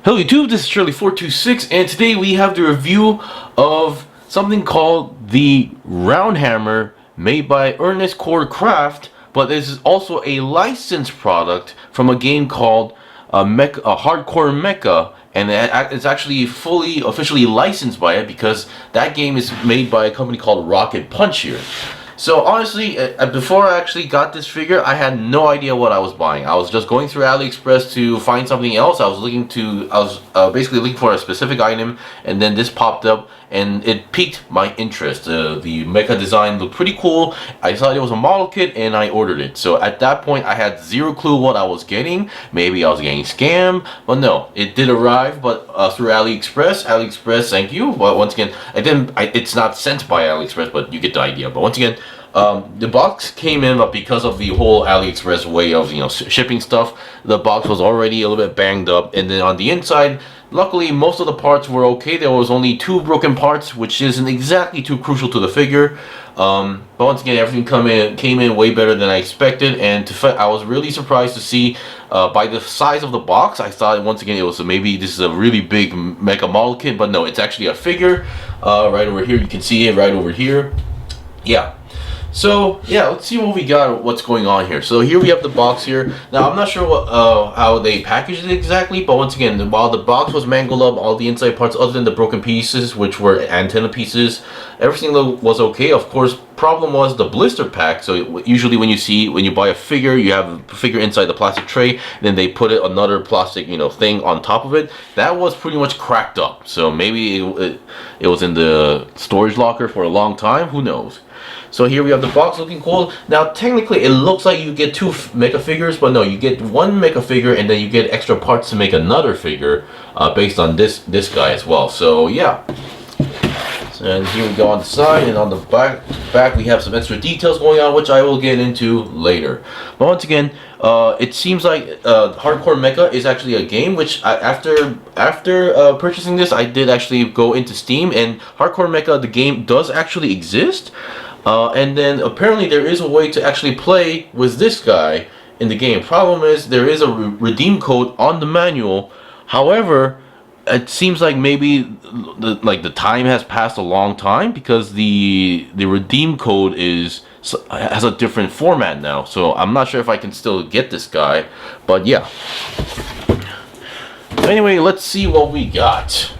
Hello YouTube, this is Shirley426, and today we have the review of something called the Roundhammer, made by Earnestcore Craft, but this is also a licensed product from a game called Hardcore Mecha, and it's actually officially licensed by it because that game is made by a company called Rocket Punch here. So honestly, before I actually got this figure, I had no idea what I was buying. I was just going through AliExpress to find something else. I was basically looking for a specific item, and then this popped up, and it piqued my interest. The mecha design looked pretty cool. I thought it was a model kit, and I ordered it. So at that point, I had zero clue what I was getting. Maybe I was getting scammed, but no, it did arrive, but through AliExpress. AliExpress, thank you. But once again, it's not sent by AliExpress, but you get the idea. But once again, the box came in, but because of the whole AliExpress way of shipping stuff, the box was already a little bit banged up. And then on the inside, luckily most of the parts were okay. There was only 2 broken parts, which isn't exactly too crucial to the figure. But once again, everything came in way better than I expected, and I was really surprised to see by the size of the box. I thought once again maybe this is a really big mecha model kit, but no, it's actually a figure. Right over here, you can see it right over here. Yeah. So yeah, let's see what we got, what's going on here. So here we have the box here. Now I'm not sure what how they packaged it exactly, but once again, while the box was mangled up, all the inside parts other than the broken pieces, which were antenna pieces, everything was okay. Of course, problem was the blister pack. So usually when you buy a figure, you have a figure inside the plastic tray, then they put another plastic thing on top of it. That was pretty much cracked up. So maybe it was in the storage locker for a long time, who knows. So here we have the box looking cool. Now technically it looks like you get 2 mecha figures, but no, you get 1 mecha figure and then you get extra parts to make another figure based on this guy as well. So yeah. And here we go on the side, and on the back we have some extra details going on, which I will get into later. But once again, it seems like Hardcore Mecha is actually a game which after purchasing this, I did actually go into Steam, and Hardcore Mecha, the game, does actually exist. And then apparently there is a way to actually play with this guy in the game. Problem is there is a redeem code on the manual. However, it seems like maybe the time has passed a long time, because the redeem code has a different format now. So I'm not sure if I can still get this guy, but yeah. Anyway, let's see what we got.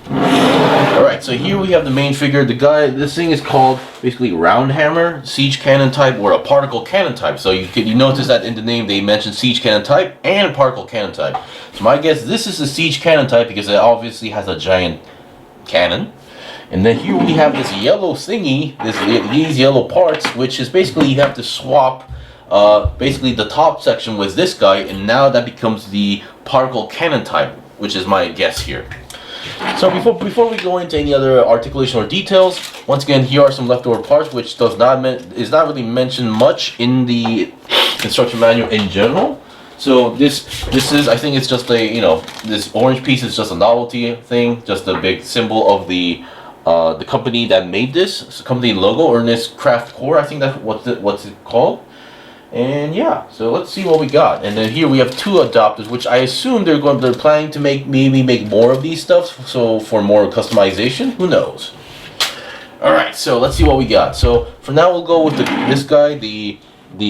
Alright, so here we have the main figure. This thing is called basically Roundhammer, siege cannon type, or a particle cannon type. So you notice that in the name they mentioned siege cannon type and particle cannon type. So my guess, this is the siege cannon type because it obviously has a giant cannon. And then here we have this yellow thingy, these yellow parts, which is basically you have to swap basically the top section with this guy, and now that becomes the particle cannon type, which is my guess here. So before we go into any other articulation or details, once again, here are some leftover parts, which is not really mentioned much in the instruction manual in general. So this is, I think it's just this orange piece is just a novelty thing, just a big symbol of the company that made this. It's a company logo, Earnestcore Craft, I think that's what's it called. And yeah, so let's see what we got. And then here we have 2 adapters, which I assume they're planning to maybe make more of these stuff, so for more customization, who knows. Alright, so let's see what we got. So for now we'll go with this guy, the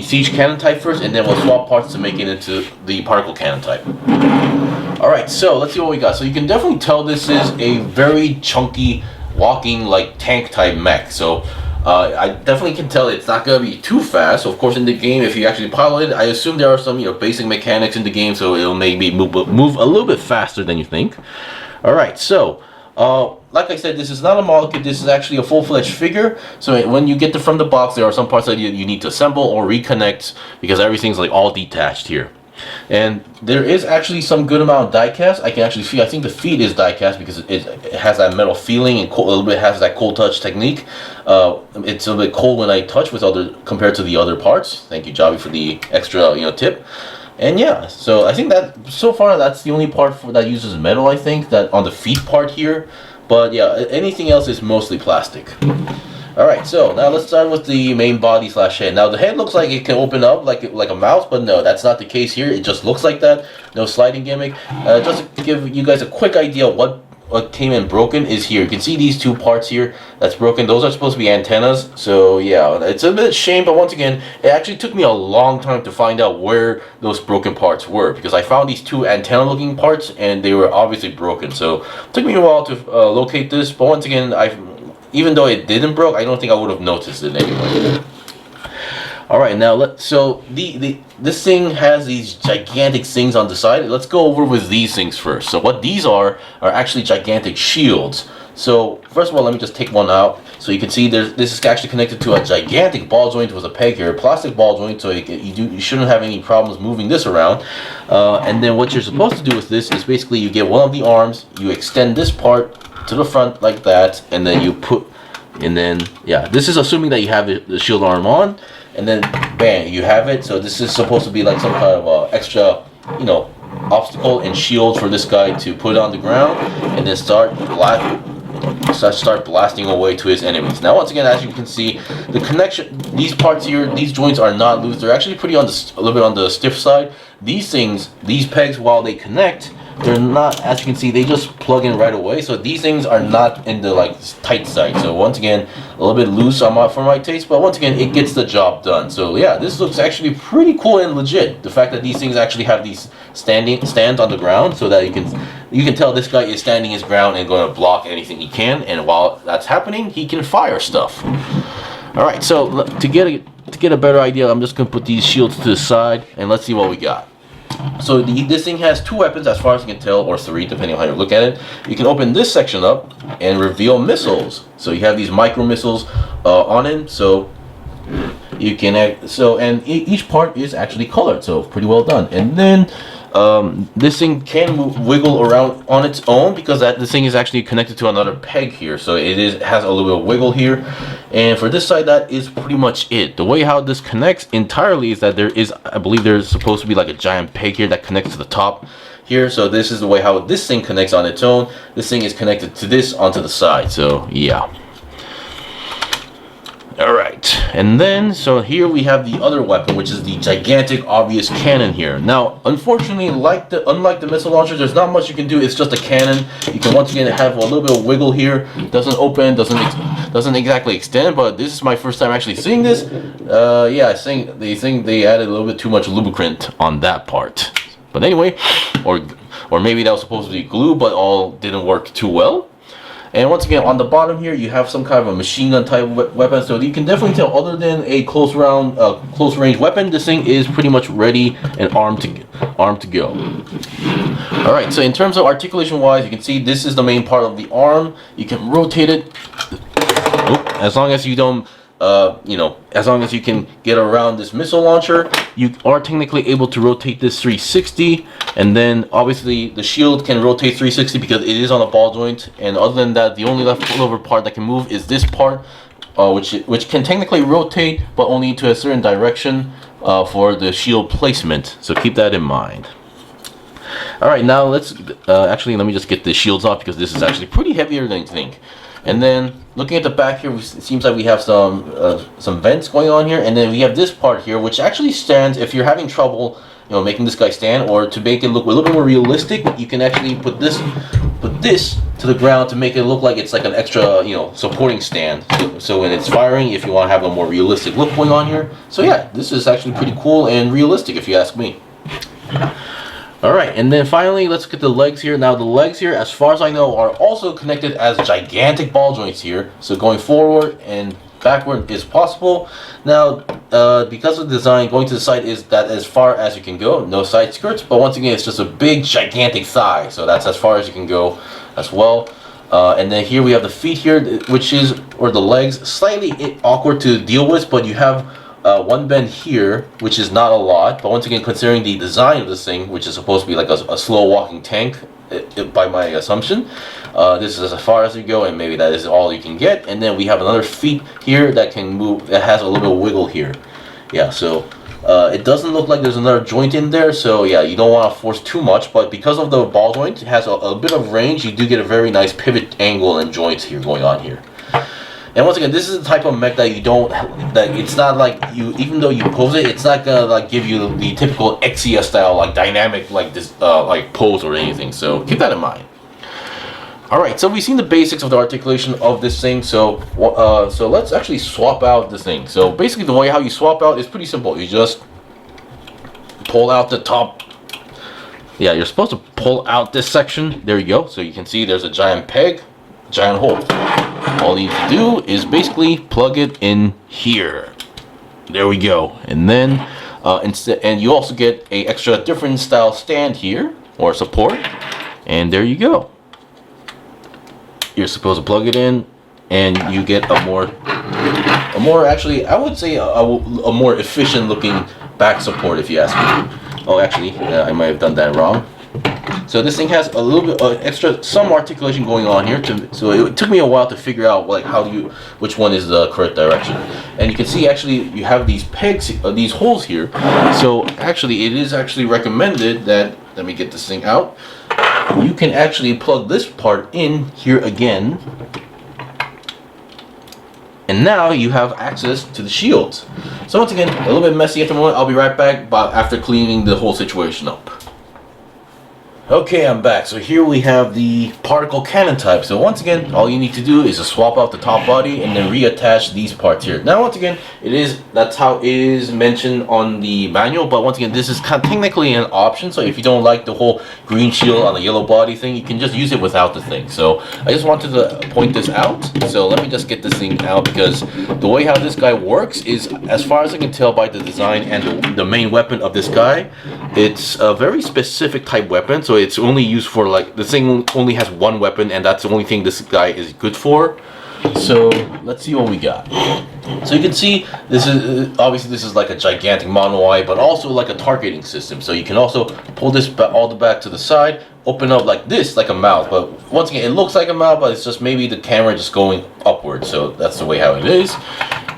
siege cannon type first, and then we'll swap parts to make it into the particle cannon type. Alright, so let's see what we got. So you can definitely tell this is a very chunky, walking like tank type mech. So I definitely can tell it's not going to be too fast. So of course in the game, if you actually pilot it, I assume there are some basic mechanics in the game, so it'll maybe move a little bit faster than you think. Alright, so like I said, this is not a model kit, this is actually a full-fledged figure. So when you get from the box, there are some parts that you need to assemble or reconnect, because everything's like all detached here. And there is actually some good amount of die-cast. I can actually feel, I think the feet is die-cast because it has that metal feeling, and a little bit has that cold touch technique. It's a bit cold when I touch compared to the other parts. Thank you, Javi, for the extra tip. And yeah, so I think that so far that's the only part that uses metal, I think, that on the feet part here. But yeah, anything else is mostly plastic. Alright, so now let's start with the main body slash head. Now the head looks like it can open up like a mouse, but no, that's not the case here. It just looks like that. No sliding gimmick. Just to give you guys a quick idea of what came in broken is here. You can see these two parts here that's broken. Those are supposed to be antennas. So yeah, it's a bit shame, but once again, it actually took me a long time to find out where those broken parts were, because I found these two antenna looking parts and they were obviously broken. So it took me a while to locate this, but once again, even though it didn't broke, I don't think I would have noticed it anyway. Alright, now this thing has these gigantic things on the side. Let's go over with these things first. So what these are actually gigantic shields. So first of all, let me just take one out. So you can see this is actually connected to a gigantic ball joint with a peg here, a plastic ball joint, so you shouldn't have any problems moving this around. And then what you're supposed to do with this is basically you get one of the arms, you extend this part to the front like that, and then yeah, this is assuming that you have the shield arm on, and then bam, you have it. So this is supposed to be like some kind of extra, obstacle and shield for this guy to put on the ground, and then start blasting away to his enemies. Now once again, as you can see, the connection, these parts here, these joints are not loose. They're actually pretty a little bit on the stiff side. These pegs, while they connect, they're not, as you can see, they just plug in right away. So these things are not in the tight side. So once again, a little bit loose for my taste, but once again, it gets the job done. So yeah, this looks actually pretty cool and legit. The fact that these things actually have these stands on the ground, so that you can tell this guy is standing his ground and going to block anything he can. And while that's happening, he can fire stuff. All right, so to get a better idea, I'm just going to put these shields to the side and let's see what we got. So this thing has two weapons, as far as you can tell, or three, depending on how you look at it. You can open this section up and reveal missiles. So you have these micro missiles on it. So you can and each part is actually colored. So pretty well done. And then this thing can wiggle around on its own, because this thing is actually connected to another peg here. So it has a little bit of wiggle here. And for this side, that is pretty much it. The way how this connects entirely is that I believe there's supposed to be like a giant peg here that connects to the top here. So this is the way how this thing connects on its own. This thing is connected to this onto the side. So yeah. Alright, and then, so here we have the other weapon, which is the gigantic obvious cannon here. Now, unfortunately, unlike the missile launcher, there's not much you can do. It's just a cannon. You can once again have a little bit of wiggle here. Doesn't open, doesn't exactly extend, but this is my first time actually seeing this. Yeah, they think they added a little bit too much lubricant on that part. But anyway, or maybe that was supposed to be glue, but all didn't work too well. And once again, on the bottom here, you have some kind of a machine gun type weapon. So you can definitely tell, other than a close range weapon, this thing is pretty much ready and armed to go. All right. So in terms of articulation wise, you can see this is the main part of the arm. You can rotate it, as long as you don't. As long as you can get around this missile launcher, you are technically able to rotate this 360, and then obviously the shield can rotate 360 because it is on a ball joint. And other than that, the only leftover part that can move is this part, which can technically rotate, but only to a certain direction for the shield placement. So keep that in mind. All right, now let's actually let me just get the shields off, because this is actually pretty heavier than you think. And then looking at the back here, it seems like we have some vents going on here, and then we have this part here, which actually stands. If you're having trouble, making this guy stand, or to make it look a little bit more realistic, you can actually put this to the ground to make it look like it's like an extra, supporting stand. So when it's firing, if you want to have a more realistic look going on here. So yeah, this is actually pretty cool and realistic, if you ask me. Alright, and then finally, let's get the legs here. Now the legs here, as far as I know, are also connected as gigantic ball joints here. So going forward and backward is possible. Now, because of the design, going to the side is that as far as you can go. No side skirts, but once again, it's just a big, gigantic thigh. So that's as far as you can go as well. And then here we have the feet here, or the legs, slightly awkward to deal with, but you have one bend here, which is not a lot, but once again, considering the design of this thing, which is supposed to be like a slow walking tank, by my assumption, this is as far as you go, and maybe that is all you can get. And then we have another feet here that can move, that has a little bit of wiggle here. Yeah, so it doesn't look like there's another joint in there, so yeah, you don't want to force too much, but because of the ball joint, it has a bit of range, you do get a very nice pivot angle and joints here going on here. And once again, this is the type of mech that you don't, that it's not like you, even though you pose it, it's not gonna like give you the typical XCS style like dynamic like this like pose or anything. So keep that in mind. All right, so we've seen the basics of the articulation of this thing. So so let's actually swap out this thing. So basically, the way how you swap out is pretty simple. You just pull out the top. Yeah, you're supposed to pull out this section. There you go. So you can see there's a giant peg, giant hole. All you need to do is basically plug it in here. There we go. And then and you also get a extra different style stand here or support. And there you go. You're supposed to plug it in, and you get a more actually, I would say a more efficient looking back support, if you ask me. Oh, actually, I might have done that wrong. So this thing has a little bit extra, some articulation going on here. So it took me a while to figure out like which one is the correct direction. And you can see actually you have these pegs, these holes here. So actually, it is actually recommended that, let me get this thing out. You can actually plug this part in here again. And now you have access to the shields. So once again, a little bit messy at the moment. I'll be right back after cleaning the whole situation up. Okay, I'm back. So here we have the particle cannon type. So once again, all you need to do is to swap out the top body and then reattach these parts here. Now once again, that's how it is mentioned on the manual, but once again, this is kind of technically an option. So if you don't like the whole green shield on the yellow body thing, you can just use it without the thing. So I just wanted to point this out. So let me just get this thing out, because the way how this guy works is, as far as I can tell by the design and the main weapon of this guy, it's a very specific type weapon. So it's only used for, like, this thing only has one weapon, and that's the only thing this guy is good for. So let's see what we got. So you can see this is obviously this is like a gigantic mono eye, but also like a targeting system. So you can also pull this all the back to the side, open up like this, like a mouth. But once again, it looks like a mouth, but it's just maybe the camera just going upward. So that's the way how it is.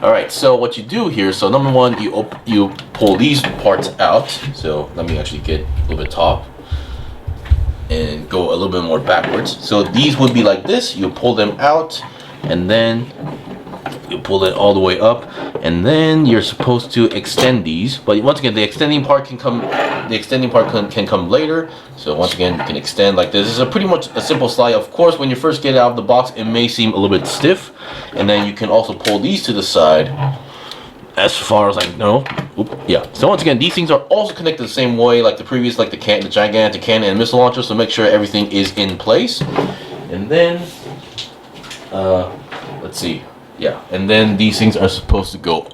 All right. So what you do here? So number one, you pull these parts out. So let me actually get a little bit top and go a little bit more backwards. So these would be like this. You pull them out, and then you pull it all the way up, and then you're supposed to extend these. But once again, the extending part can come. The extending part can come later. So once again, you can extend like this. This is a pretty much a simple slide. Of course, when you first get it out of the box, it may seem a little bit stiff, and then you can also pull these to the side. As far as I know, yeah. So once again, these things are also connected the same way like the previous, like the gigantic cannon and missile launcher. So make sure everything is in place, and then let's see, yeah. And then these things are supposed to go.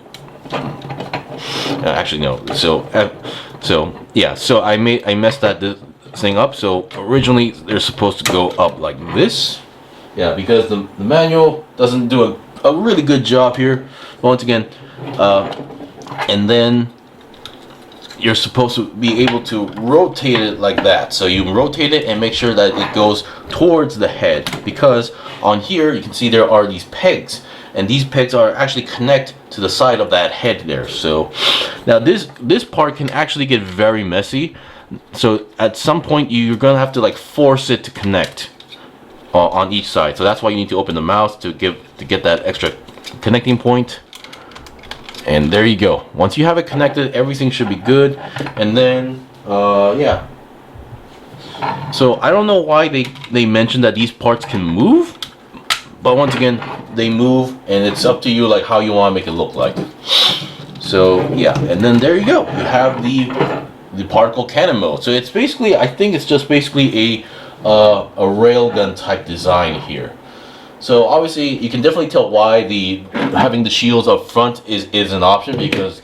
Actually, no. So yeah. So I messed that thing up. So originally they're supposed to go up like this. Yeah, because the manual doesn't do a really good job here. But once again. And then you're supposed to be able to rotate it like that. So you rotate it and make sure that it goes towards the head, because on here you can see there are these pegs, and these pegs are actually connect to the side of that head there. So now this part can actually get very messy. So at some point you're gonna have to like force it to connect on each side. So that's why you need to open the mouth to get that extra connecting point. And there you go. Once you have it connected, everything should be good. And then, yeah. So I don't know why they mentioned that these parts can move, but once again, they move, and it's up to you like how you want to make it look like. So yeah, and then there you go. You have the particle cannon mode. So it's basically, I think it's just basically a railgun type design here. So obviously you can definitely tell why having the shields up front is an option, because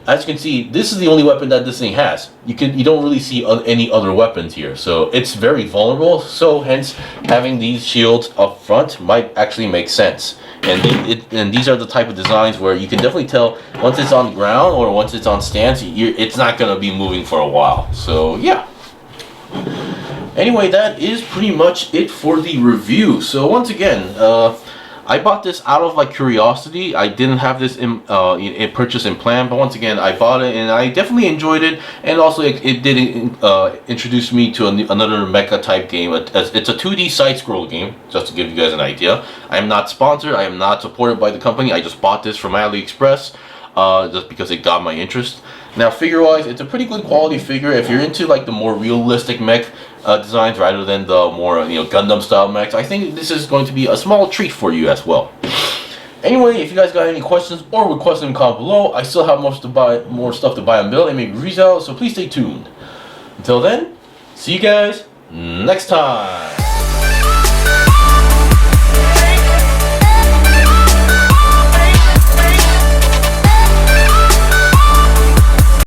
as you can see, this is the only weapon that this thing has. You don't really see any other weapons here, so it's very vulnerable. So hence having these shields up front might actually make sense. And these are the type of designs where you can definitely tell once it's on the ground or once it's on stance, it's not going to be moving for a while. So yeah. Anyway, that is pretty much it for the review. So once again, I bought this out of like curiosity. I didn't have this in purchase and plan, but once again, I bought it and I definitely enjoyed it. And also, it did introduce me to another mecha type game. It's a 2D side scroll game, just to give you guys an idea. I am not sponsored. I am not supported by the company. I just bought this from AliExpress just because it got my interest. Now, figure-wise, it's a pretty good quality figure. If you're into like the more realistic mech designs rather than the more Gundam style mechs, I think this is going to be a small treat for you as well. Anyway, if you guys got any questions or request them, comment below. I still have more stuff to buy and build and maybe Razihel, so please stay tuned. Until then, see you guys next time.